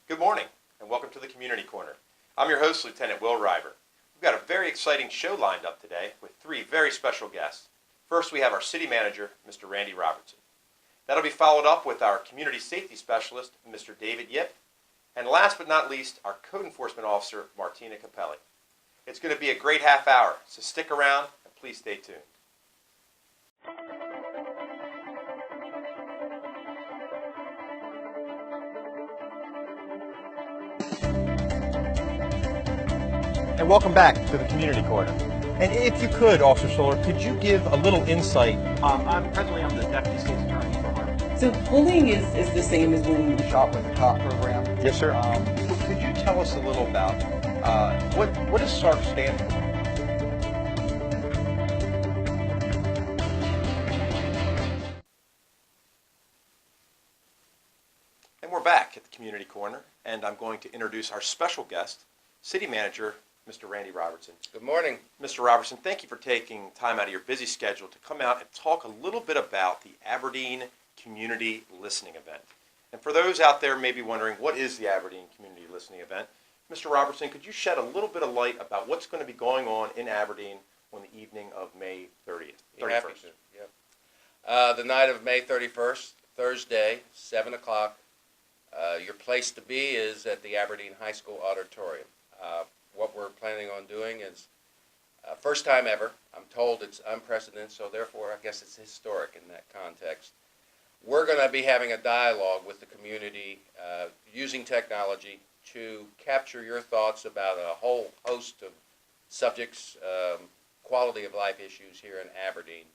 Good morning, and welcome to the Community Corner. I'm your host, Lieutenant Will River. We've got a very exciting show lined up today with three very special guests. First, we have our City Manager, Mr. Randy Robertson. That'll be followed up with our Community Safety Specialist, Mr. David Yip. And last but not least, our Code Enforcement Officer, Martina Capelli. It's going to be a great half hour, so stick around and please stay tuned. And welcome back to the Community Corner. And if you could, Officer Solar, could you give a little insight? I'm the Deputy State's Attorney for Harvard. So bullying is the same as when The Shop with the Cop program. Yes, sir. Could you tell us a little about what does SARC stand for? And we're back at the Community Corner, and I'm going to introduce our special guest, City Manager, Mr. Randy Robertson. Good morning. Mr. Robertson, thank you for taking time out of your busy schedule to come out and talk a little bit about the Aberdeen Community Listening Event. And for those out there maybe wondering, what is the Aberdeen Community Listening Event? Mr. Robertson, could you shed a little bit of light about what's going to be going on in Aberdeen on the evening of May 30th? You're happy to. Yep. The night of May 31st, Thursday, 7 o'clock. Your place to be is at the Aberdeen High School Auditorium. What we're planning on doing is first time ever. I'm told it's unprecedented, so therefore I guess it's historic in that context. We're going to be having a dialogue with the community using technology to capture your thoughts about a whole host of subjects, quality of life issues here in Aberdeen.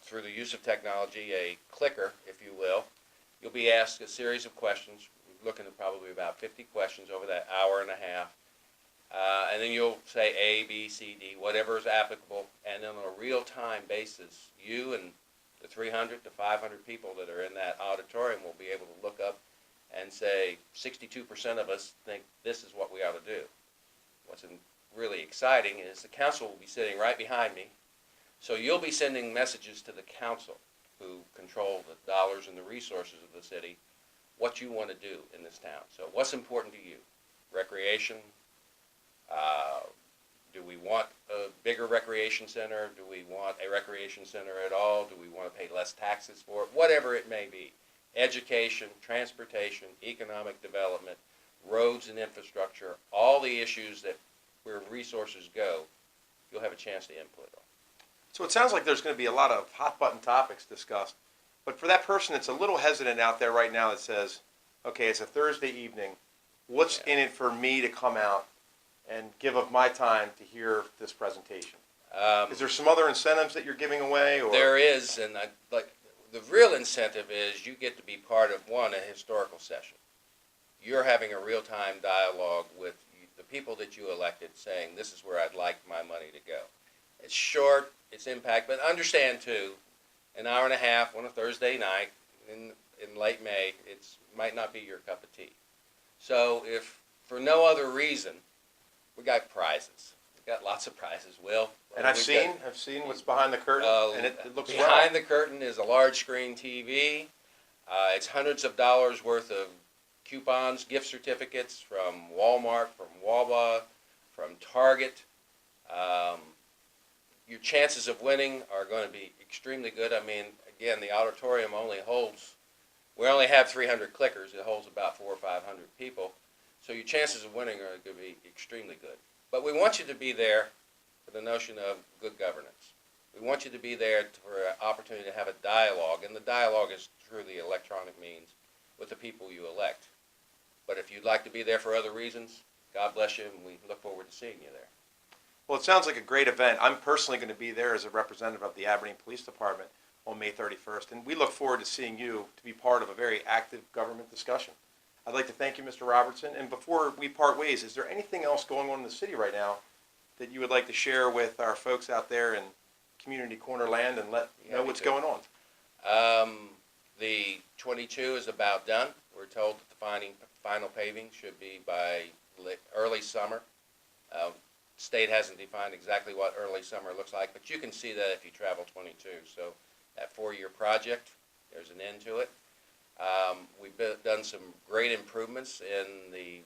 Through the use of technology, a clicker, if you will, you'll be asked a series of questions. We're looking at probably about 50 questions over that hour and a half. And then you'll say A, B, C, D, whatever is applicable. And then on a real-time basis, you and the 300 to 500 people that are in that auditorium will be able to look up and say 62% of us think this is what we ought to do. What's really exciting is the council will be sitting right behind me. So you'll be sending messages to the council, who control the dollars and the resources of the city, what you want to do in this town. So what's important to you? Recreation? Do we want a bigger recreation center? Do we want a recreation center at all? Do we want to pay less taxes for it? Whatever it may be. Education, transportation, economic development, roads and infrastructure, all the issues that where resources go, you'll have a chance to input on. So it sounds like there's going to be a lot of hot-button topics discussed. But for that person that's a little hesitant out there right now that says, okay, it's a Thursday evening, what's in it for me to come out and give up my time to hear this presentation? Is there some other incentives that you're giving away? Or? There is, and the real incentive is you get to be part of, one, a historical session. You're having a real-time dialogue with the people that you elected saying, this is where I'd like my money to go. It's short, it's impact, but understand, too, an hour and a half on a Thursday night in late May, it might not be your cup of tea. So if, for no other reason, we got prizes. We got lots of prizes, Will. And I've seen what's behind the curtain, and it looks behind the curtain is a large screen TV. It's hundreds of dollars worth of coupons, gift certificates from Walmart, from Wawa, from Target. Your chances of winning are going to be extremely good. I mean, again, the auditorium we only have 300 clickers. It holds about 400 or 500 people. So your chances of winning are going to be extremely good. But we want you to be there for the notion of good governance. We want you to be there for an opportunity to have a dialogue, and the dialogue is through the electronic means with the people you elect. But if you'd like to be there for other reasons, God bless you, and we look forward to seeing you there. Well, it sounds like a great event. I'm personally going to be there as a representative of the Aberdeen Police Department on May 31st, and we look forward to seeing you to be part of a very active government discussion. I'd like to thank you, Mr. Robertson, and before we part ways, is there anything else going on in the city right now that you would like to share with our folks out there in Community Corner land and let know what's going on? The 22 is about done. We're told that the final paving should be by early summer. State hasn't defined exactly what early summer looks like, but you can see that if you travel 22. So that 4-year project, there's an end to it. Done some great improvements in the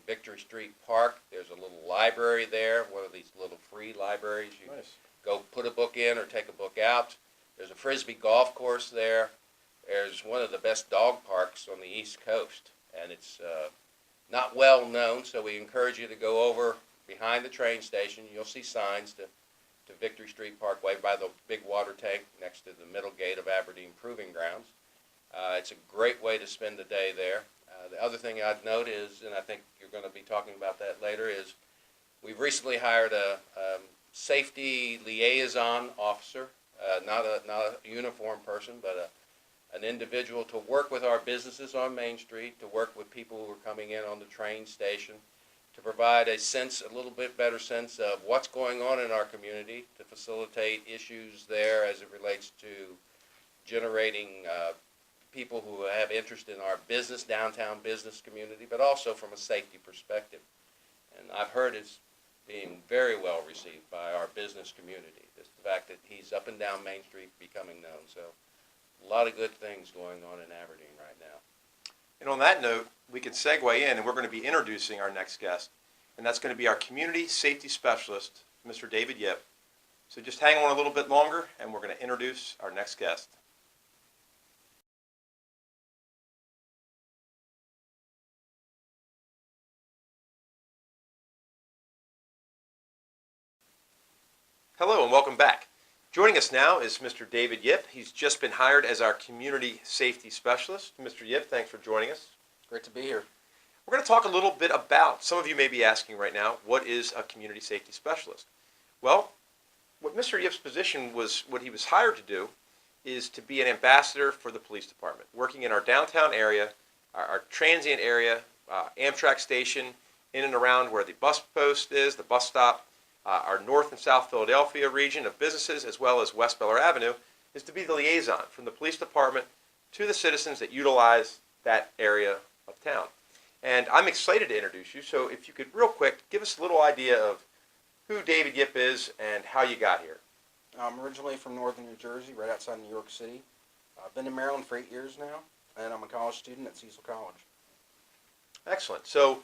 Victory Street Park. There's a little library there, one of these little free libraries. You Nice. go put a book in or take a book out. There's a Frisbee golf course there. There's one of the best dog parks on the East Coast, and it's not well known, so we encourage you to go over behind the train station. You'll see signs to Victory Street Parkway by the big water tank next to the middle gate of Aberdeen Proving Grounds. It's a great way to spend the day there. The other thing I'd note is, and I think you're going to be talking about that later, is we've recently hired a safety liaison officer, not a uniformed person, but an individual to work with our businesses on Main Street, to work with people who are coming in on the train station, to provide a little bit better sense of what's going on in our community, to facilitate issues there as it relates to generating people who have interest in our downtown business community, but also from a safety perspective. And I've heard it's being very well received by our business community, the fact that he's up and down Main Street becoming known. So a lot of good things going on in Aberdeen right now. And on that note, we can segue in, and we're going to be introducing our next guest, and that's going to be our community safety specialist, Mr. David Yip. So just hang on a little bit longer, and we're going to introduce our next guest. Hello and welcome back. Joining us now is Mr. David Yip. He's just been hired as our community safety specialist. Mr. Yip, thanks for joining us. Great to be here. We're going to talk a little bit about, some of you may be asking right now, what is a community safety specialist? Well, what Mr. Yip's position was, what he was hired to do, is to be an ambassador for the police department, working in our downtown area, our transient area, Amtrak station, in and around where the bus post is, the bus stop, our North and South Philadelphia region of businesses, as well as West Beller Avenue, is to be the liaison from the police department to the citizens that utilize that area of town. And I'm excited to introduce you, so if you could real quick give us a little idea of who David Yip is and how you got here. I'm originally from northern New Jersey, right outside New York City. I've been in Maryland for 8 years now, and I'm a college student at Cecil College. Excellent. So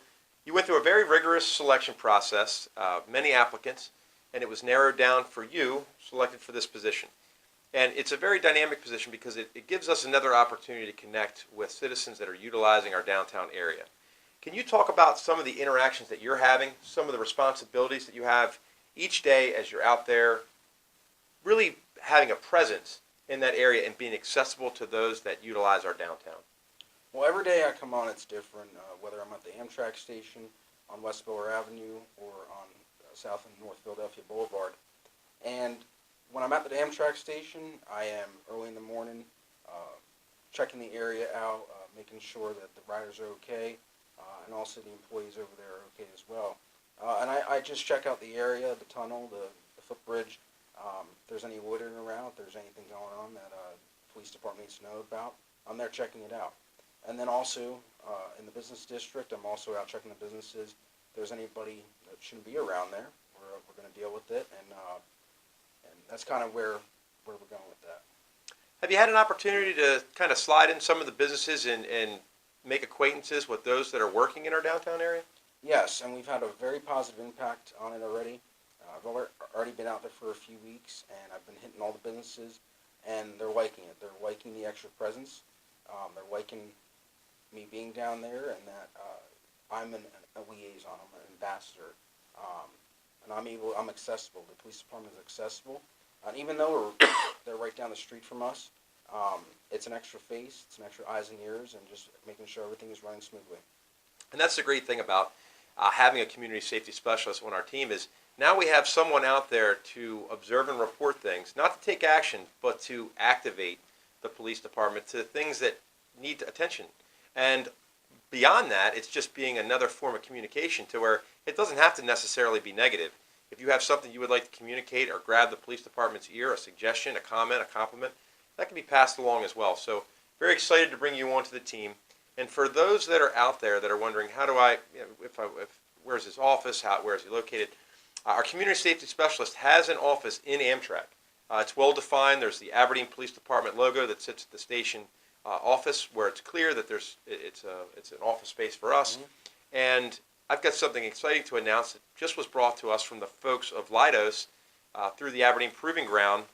you went through a very rigorous selection process, many applicants, and it was narrowed down for you, selected for this position. And it's a very dynamic position because it gives us another opportunity to connect with citizens that are utilizing our downtown area. Can you talk about some of the interactions that you're having, some of the responsibilities that you have each day as you're out there, really having a presence in that area and being accessible to those that utilize our downtown? Well, every day I come on, it's different, whether I'm at the Amtrak station on West Beller Avenue or on South and North Philadelphia Boulevard. And when I'm at the Amtrak station, I am early in the morning, checking the area out, making sure that the riders are okay, and also the employees over there are okay as well. And I just check out the area, the tunnel, the footbridge, if there's any loitering around, if there's anything going on that the police department needs to know about, I'm there checking it out. And then also, in the business district, I'm also out checking the businesses. If there's anybody that shouldn't be around there, we're going to deal with it, and that's kind of where we're going with that. Have you had an opportunity to kind of slide in some of the businesses and make acquaintances with those that are working in our downtown area? Yes, and we've had a very positive impact on it already. I've already been out there for a few weeks, and I've been hitting all the businesses, and they're liking it. They're liking the extra presence. They're liking me being down there, and that I'm a liaison, I'm an ambassador, and I'm accessible. The police department is accessible, and even though they're right down the street from us, it's an extra face, it's an extra eyes and ears, and just making sure everything is running smoothly. And that's the great thing about having a community safety specialist on our team is now we have someone out there to observe and report things, not to take action, but to activate the police department to things that need attention. And beyond that, it's just being another form of communication to where it doesn't have to necessarily be negative. If you have something you would like to communicate or grab the police department's ear, a suggestion, a comment, a compliment, that can be passed along as well. So very excited to bring you onto the team. And for those that are out there that are wondering, how do I, where's his office, where is he located? Our community safety specialist has an office in Amtrak. It's well defined. There's the Aberdeen Police Department logo that sits at the station office where it's clear that it's an office space for us. And I've got something exciting to announce that just was brought to us from the folks of Leidos through the Aberdeen Proving Ground.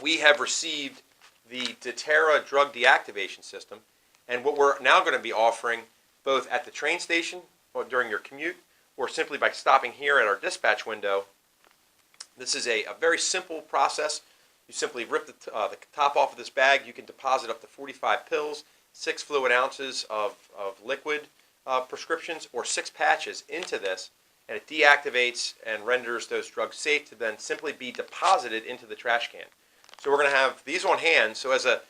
We have received the Deterra drug deactivation system, and what we're now going to be offering both at the train station or during your commute or simply by stopping here at our dispatch window. This is a very simple process. You simply rip the top off of this bag. You can deposit up to 45 pills, 6 fluid ounces of liquid prescriptions, or 6 patches into this, and it deactivates and renders those drugs safe to then simply be deposited into the trash can. So we're going to have these on hand. So as a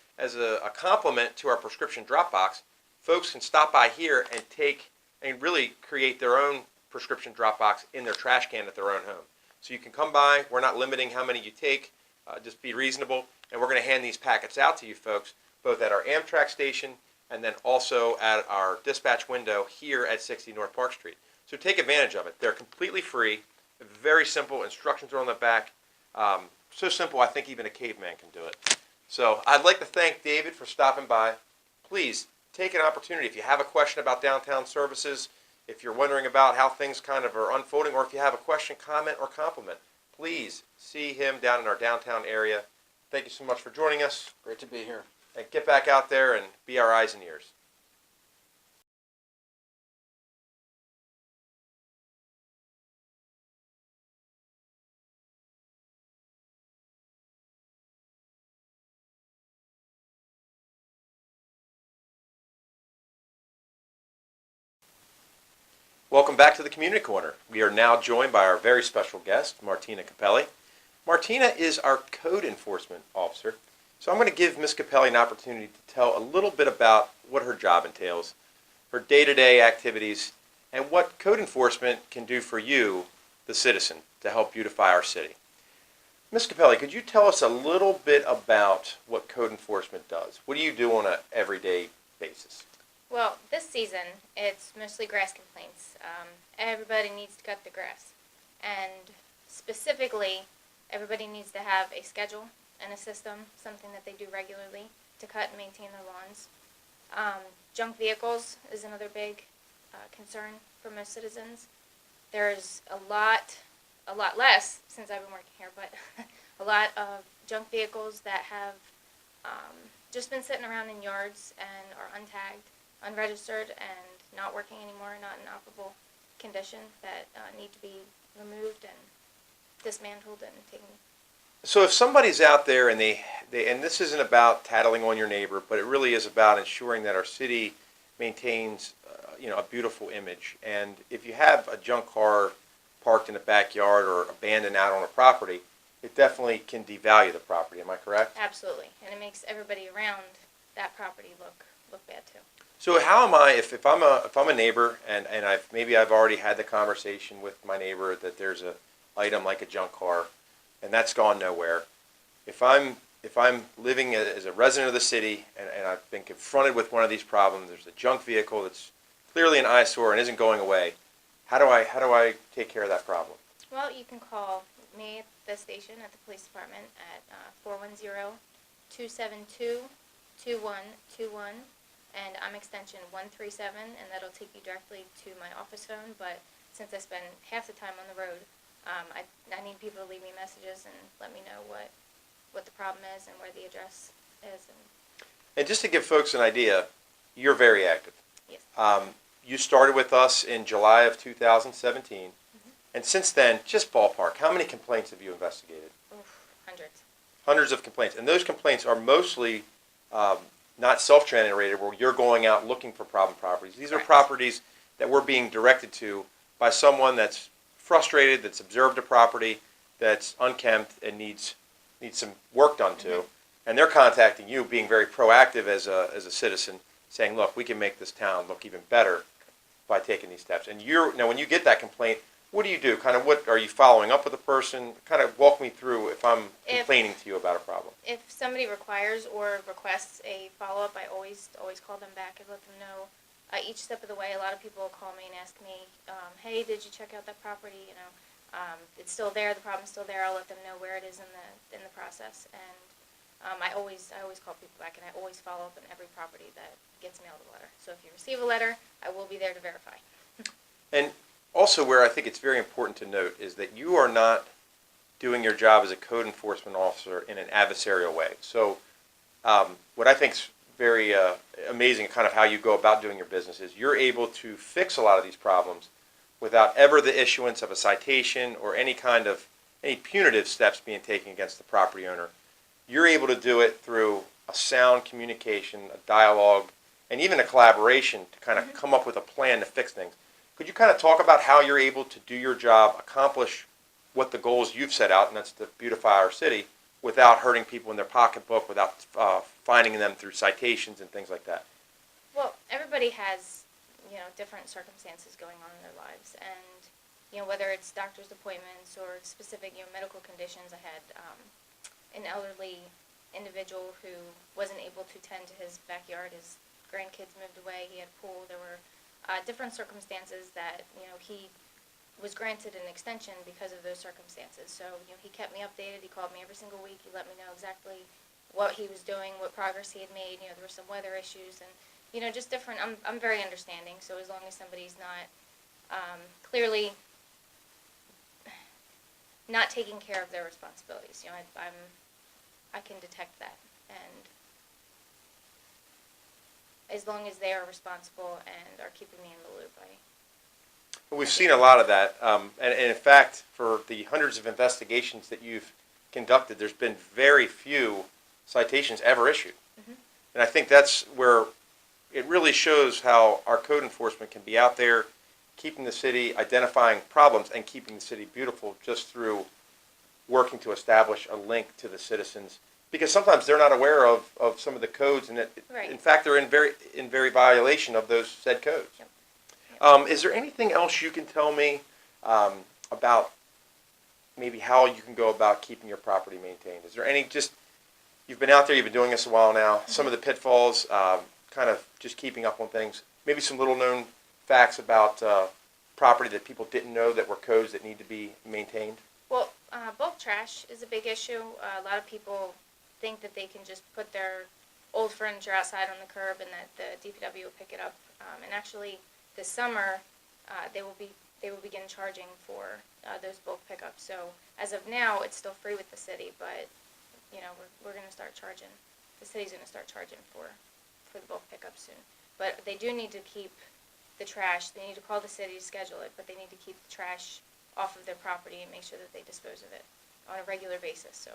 complement to our prescription drop box, folks can stop by here and take and really create their own prescription drop box in their trash can at their own home. So you can come by. We're not limiting how many you take. Just be reasonable. And we're going to hand these packets out to you folks, both at our Amtrak station and then also at our dispatch window here at 60 North Park Street. So take advantage of it. They're completely free. Very simple. Instructions are on the back. So simple, I think even a caveman can do it. So I'd like to thank David for stopping by. Please take an opportunity. If you have a question about downtown services, if you're wondering about how things kind of are unfolding, or if you have a question, comment, or compliment, please see him down in our downtown area. Thank you so much for joining us. Great to be here. And get back out there and be our eyes and ears. Welcome back to the Community Corner. We are now joined by our very special guest, Martina Capelli. Martina is our code enforcement officer. So I'm going to give Ms. Capelli an opportunity to tell a little bit about what her job entails, her day-to-day activities, and what code enforcement can do for you, the citizen, to help beautify our city. Ms. Capelli, could you tell us a little bit about what code enforcement does? What do you do on an everyday basis? Well, this season, it's mostly grass complaints. Everybody needs to cut the grass. And specifically, everybody needs to have a schedule and a system, something that they do regularly to cut and maintain their lawns. Junk vehicles is another big concern for most citizens. There's a lot less since I've been working here, but a lot of junk vehicles that have just been sitting around in yards and are untagged, unregistered, and not working anymore, not in operable condition, that need to be removed and dismantled and taken. So if somebody's out there and and this isn't about tattling on your neighbor, but it really is about ensuring that our city maintains a beautiful image. And if you have a junk car parked in the backyard or abandoned out on a property, it definitely can devalue the property. Am I correct? Absolutely, and it makes everybody around that property look bad too. So how am I, if I'm a neighbor and maybe I've already had the conversation with my neighbor that there's a item like a junk car and that's gone nowhere. If I'm living as a resident of the city and I've been confronted with one of these problems, there's a junk vehicle that's clearly an eyesore and isn't going away, how do I take care of that problem? Well, you can call me at the station at the police department at 410-272-2121. And I'm extension 137, and that'll take you directly to my office phone. But since I spend half the time on the road, I need people to leave me messages and let me know what the problem is and where the address is. And just to give folks an idea, you're very active. Yes. You started with us in July of 2017, and since then, just ballpark, how many complaints have you investigated? Oof, hundreds. Hundreds of complaints, and those complaints are mostly not self-generated, where you're going out looking for problem properties. These are properties that we're being directed to by someone that's frustrated, that's observed a property, that's unkempt, and needs some work done to. And they're contacting you, being very proactive as a citizen, saying, look, we can make this town look even better by taking these steps. And now when you get that complaint, what do you do? Kind of what are you following up with a person? Kind of walk me through if I'm complaining to you about a problem. If somebody requires or requests a follow-up, I always call them back and let them know each step of the way. A lot of people will call me and ask me, hey, did you check out that property? It's still there. The problem's still there. I'll let them know where it is in the process. And I always call people back, and I always follow up on every property that gets mailed a letter. So if you receive a letter, I will be there to verify. And also where I think it's very important to note is that you are not doing your job as a code enforcement officer in an adversarial way. So what I think is very amazing, kind of how you go about doing your business, is you're able to fix a lot of these problems without ever the issuance of a citation or any punitive steps being taken against the property owner. You're able to do it through a sound communication, a dialogue, and even a collaboration to kind of come up with a plan to fix things. Could you kind of talk about how you're able to do your job, accomplish what the goals you've set out, and that's to beautify our city, without hurting people in their pocketbook, without finding them through citations and things like that? Well, everybody has, different circumstances going on in their lives, and, whether it's doctor's appointments or specific, medical conditions. I had an elderly individual who wasn't able to tend to his backyard. His grandkids moved away. He had a pool. There were different circumstances that, he was granted an extension because of those circumstances. So, he kept me updated. He called me every single week. He let me know exactly what he was doing, what progress he had made. There were some weather issues and, just different. I'm very understanding. So as long as somebody's not clearly not taking care of their responsibilities, I can detect that. And as long as they are responsible and are keeping me in the loop, We've seen a lot of that, and in fact, for the hundreds of investigations that you've conducted, there's been very few citations ever issued. Mhm. And I think that's where it really shows how our code enforcement can be out there, keeping the city, identifying problems, and keeping the city beautiful just through working to establish a link to the citizens. Because sometimes they're not aware of some of the codes, and Right. in fact, they're in very violation of those said codes. Yep. Is there anything else you can tell me about maybe how you can go about keeping your property maintained? Is there any, you've been out there, you've been doing this a while now, some of the pitfalls, kind of just keeping up on things, maybe some little known facts about property that people didn't know that were codes that need to be maintained? Well, bulk trash is a big issue. A lot of people think that they can just put their old furniture outside on the curb and that the DPW will pick it up. And actually, this summer, they will begin charging for those bulk pickups. So as of now, it's still free with the city, but we're going to start charging. The city's going to start charging for the bulk pickup soon. But they do need to keep the trash. They need to call the city to schedule it, but they need to keep the trash off of their property and make sure that they dispose of it on a regular basis so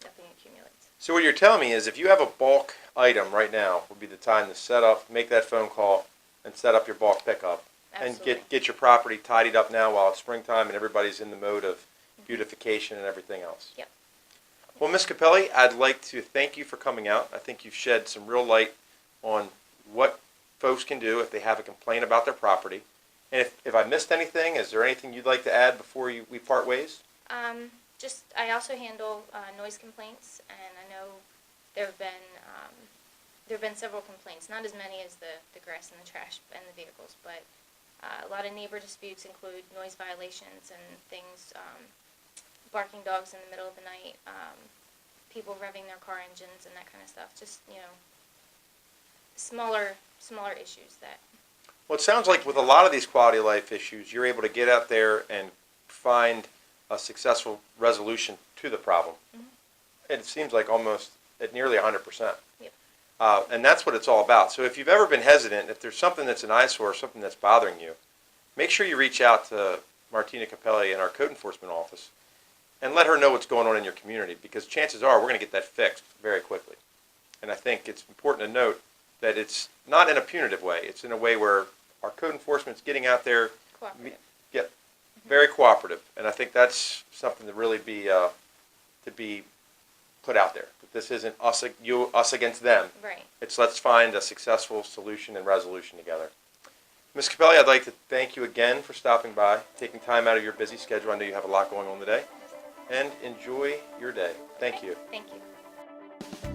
nothing accumulates. So what you're telling me is if you have a bulk item right now, would be the time to make that phone call and set up your bulk pickup. Absolutely. And get your property tidied up now while it's springtime and everybody's in the mode of beautification and everything else. Yep. Well, Ms. Capelli, I'd like to thank you for coming out. I think you've shed some real light on what folks can do if they have a complaint about their property. And if I missed anything, is there anything you'd like to add before we part ways? I also handle noise complaints, and I know there have been several complaints, not as many as the grass and the trash and the vehicles, but a lot of neighbor disputes include noise violations and things, barking dogs in the middle of the night, people revving their car engines and that kind of stuff. Just, smaller issues that. Well, it sounds like with a lot of these quality of life issues, you're able to get out there and find a successful resolution to the problem. Mm-hmm. It seems like almost at nearly 100%. Yep. And that's what it's all about. So if you've ever been hesitant, if there's something that's an eyesore, something that's bothering you, make sure you reach out to Martina Capelli in our code enforcement office and let her know what's going on in your community, because chances are we're going to get that fixed very quickly. And I think it's important to note that it's not in a punitive way. It's in a way where our code enforcement's getting out there, Cooperative. very cooperative. And I think that's something to really be put out there. That this isn't us against them. Right. It's let's find a successful solution and resolution together. Ms. Capelli, I'd like to thank you again for stopping by, taking time out of your busy schedule. I know you have a lot going on today. And enjoy your day. Thank you. Thank you.